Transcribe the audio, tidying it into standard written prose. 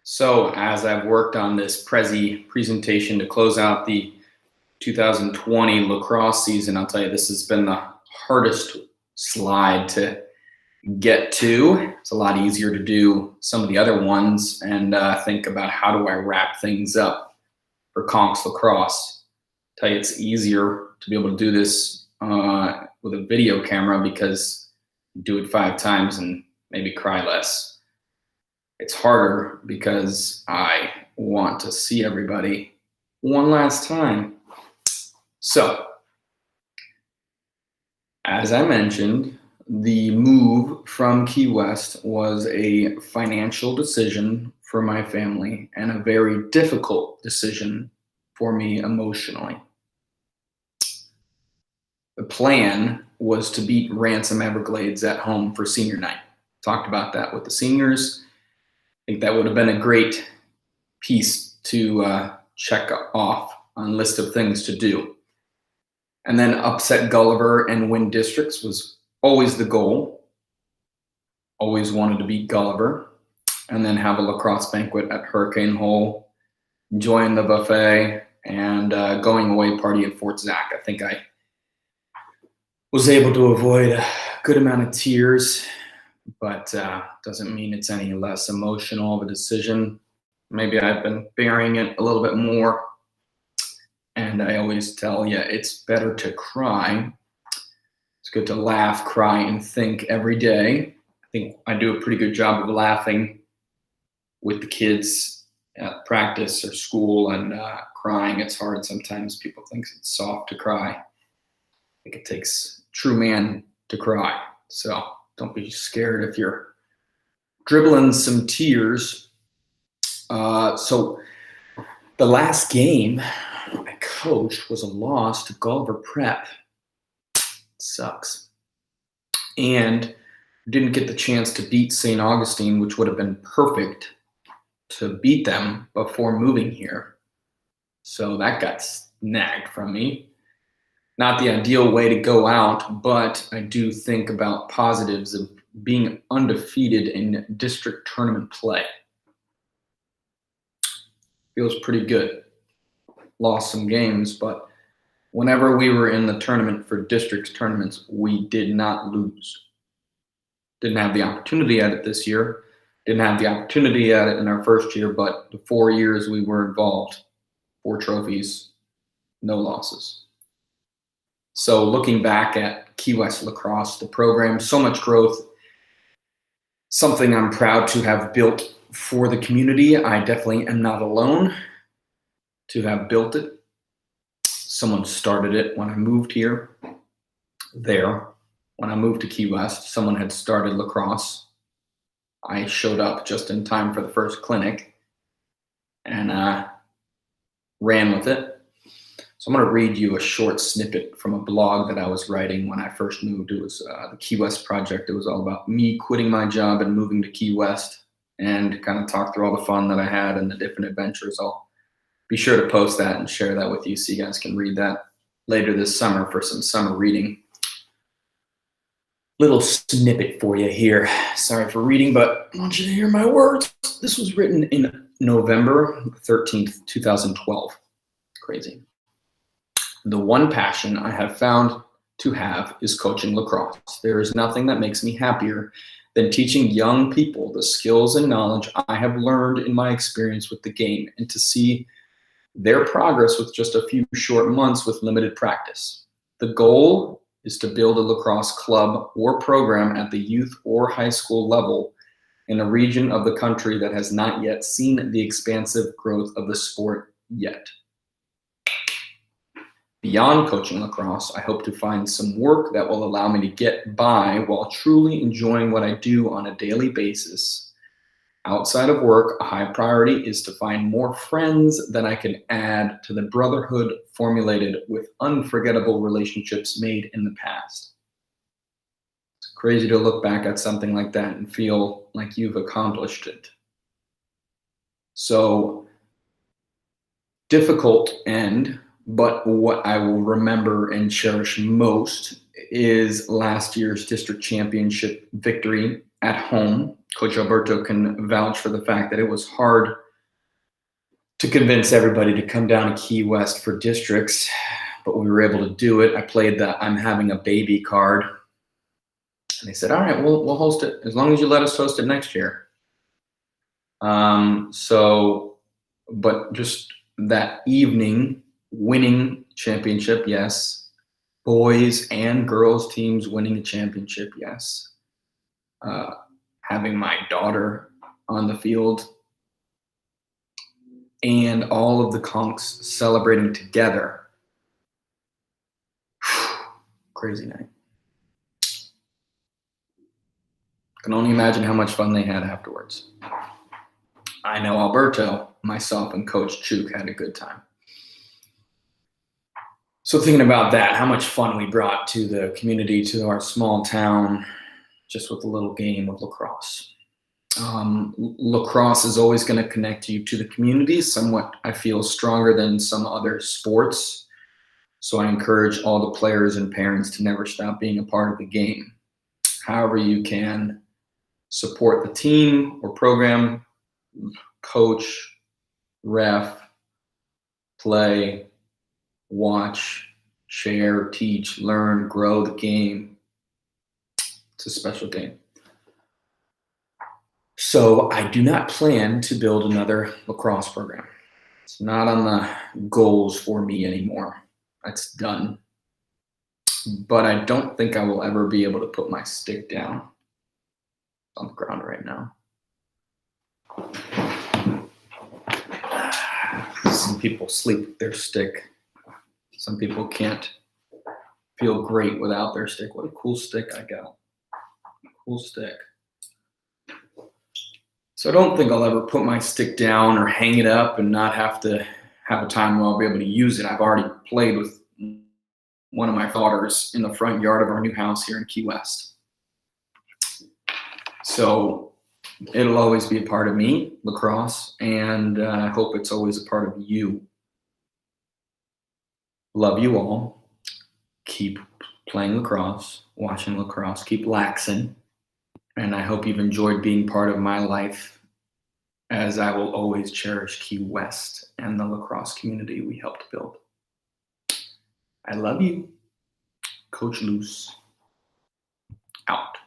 So as I've worked on this Prezi presentation to close out the 2020 lacrosse season, I'll tell you this has been the hardest slide to get to. It's a lot easier to do some of the other ones and think about how do I wrap things up for Conks lacrosse. I'll tell you it's easier to be able to do this with a video camera because you do it 5 times and maybe cry less. It's harder because I want to see everybody one last time. So, as I mentioned, the move from Key West was a financial decision for my family and a very difficult decision for me emotionally. The plan was to beat Ransom Everglades at home for senior night. Talked about that with the seniors. I think that would have been a great piece to check off on list of things to do. And then upset Gulliver and win districts was always the goal. Always wanted to beat Gulliver. And then have a lacrosse banquet at Hurricane Hole, enjoying the buffet, and going away party at Fort Zach. I think I was able to avoid a good amount of tears, but doesn't mean it's any less emotional of a decision. Maybe I've been bearing it a little bit more. And I always tell you, it's better to cry. It's good to laugh, cry, and think every day. I think I do a pretty good job of laughing with the kids at practice or school, and crying, it's hard sometimes. People think it's soft to cry. I think it takes a true man to cry. So don't be scared if you're dribbling some tears. So the last game I coached was a loss to Gulliver Prep. Sucks. And didn't get the chance to beat St. Augustine, which would have been perfect to beat them before moving here. So that got snagged from me. Not the ideal way to go out, but I do think about positives of being undefeated in district tournament play. Feels pretty good. Lost some games, but whenever we were in the tournament for district tournaments, we did not lose. Didn't have the opportunity at it this year. Didn't have the opportunity at it in our first year, but the 4 years we were involved, 4 trophies, no losses. So looking back at Key West lacrosse, the program, so much growth, something I'm proud to have built for the community. I definitely am not alone to have built it. Someone started it when I moved here. When I moved to Key West, someone had started lacrosse. I showed up just in time for the first clinic and ran with it. So I'm going to read you a short snippet from a blog that I was writing when I first moved. It was the Key West Project. It was all about me quitting my job and moving to Key West, and kind of talk through all the fun that I had and the different adventures. I'll be sure to post that and share that with you so you guys can read that later this summer for some summer reading. Little snippet for you here. Sorry for reading, but I want you to hear my words. This was written in November 13th, 2012. Crazy. The one passion I have found to have is coaching lacrosse. There is nothing that makes me happier than teaching young people the skills and knowledge I have learned in my experience with the game, and to see their progress with just a few short months with limited practice. The goal is to build a lacrosse club or program at the youth or high school level in a region of the country that has not yet seen the expansive growth of the sport yet. Beyond coaching lacrosse, I hope to find some work that will allow me to get by while truly enjoying what I do on a daily basis. Outside of work, a high priority is to find more friends that I can add to the brotherhood formulated with unforgettable relationships made in the past. It's crazy to look back at something like that and feel like you've accomplished it. So, difficult end. But what I will remember and cherish most is last year's district championship victory at home Coach Alberto can vouch for the fact that it was hard to convince everybody to come down to Key West for districts, but we were able to do it. I played the I'm having a baby card. And they said, all right, we'll host it as long as you let us host it next year. But just that evening, winning championship, yes. Boys and girls teams winning a championship, yes. Having my daughter on the field and all of the conks celebrating together. Crazy night. Can only imagine how much fun they had afterwards. I know Alberto, myself, and Coach Chuk had a good time. So thinking about that, how much fun we brought to the community, to our small town, just with a little game of lacrosse. Lacrosse is always going to connect you to the community, somewhat, I feel, stronger than some other sports. So I encourage all the players and parents to never stop being a part of the game. However you can support the team or program, coach, ref, play, watch, share, teach, learn, grow the game. It's a special game. So I do not plan to build another lacrosse program. It's not on the goals for me anymore. That's done. But I don't think I will ever be able to put my stick down on the ground right now. Some people sleep with their stick. Some people can't feel great without their stick. What a cool stick I got. Cool stick. So I don't think I'll ever put my stick down or hang it up and not have to have a time where I'll be able to use it. I've already played with one of my daughters in the front yard of our new house here in Key West. So it'll always be a part of me, lacrosse, and I hope it's always a part of you. Love you all. Keep playing lacrosse, watching lacrosse, keep laxing. And I hope you've enjoyed being part of my life, as I will always cherish Key West and the lacrosse community we helped build. I love you. Coach Luce, out.